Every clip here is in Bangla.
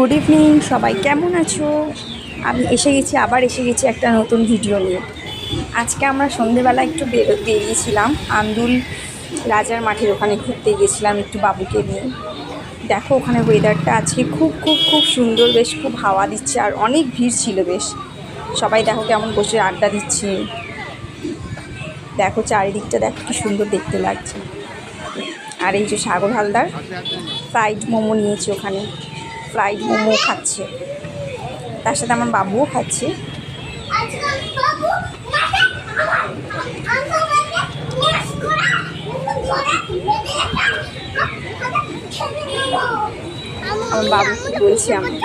গুড ইভিনিং সবাই, কেমন আছো? আমি আবার এসে গেছি একটা নতুন ভিডিও নিয়ে। আজকে আমরা সন্ধেবেলা একটু বেরিয়েছিলাম আন্দুল রাজার মাঠের ওখানে ঘুরতে গেছিলাম একটু বাবুকে নিয়ে। দেখো ওখানে ওয়েদারটা আজকে খুব খুব খুব সুন্দর, বেশ খুব হাওয়া দিচ্ছে আর অনেক ভিড় ছিল বেশ। সবাই দেখো কেমন বসে আড্ডা দিচ্ছে। দেখো চারিদিকটা দেখো কি সুন্দর দেখতে লাগছে। আর এই যে সাগর হালদার ফ্রাইড মোমো নিয়েছে, ওখানে ফ্রাইড মোমো খাচ্ছে, তার সাথে আমার বাবুও খাচ্ছে। আমার বাবু কি বলছে আমাকে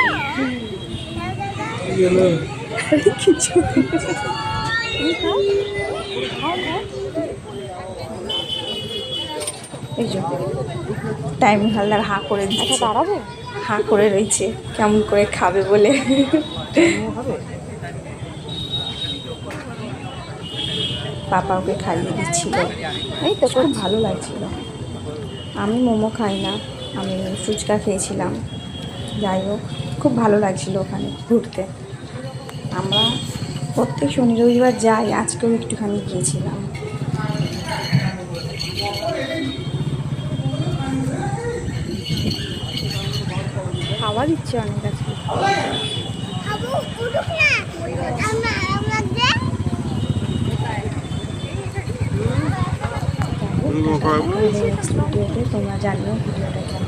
কিছু এই যে টাইম হালদার হাঁ করে দিচ্ছে, দাঁড়াবে হাঁ করে রয়েছে কেমন করে খাবে বলে। পাপা ওকে খাইয়ে দিচ্ছিল, এই তো খুব ভালো লাগছিল। আমি মোমো খাই না, আমি ফুচকা খেয়েছিলাম। যাই হোক খুব ভালো লাগছিল ওখানে ঘুরতে। আমরা প্রত্যেক শনি রবিবার যাই, আজকেও একটুখানি গিয়েছিলাম। হাওয়া দিচ্ছে অনেক আছে। নেক্সট ভিডিওতে তোমরা জানিও ভিডিওটা কেমন।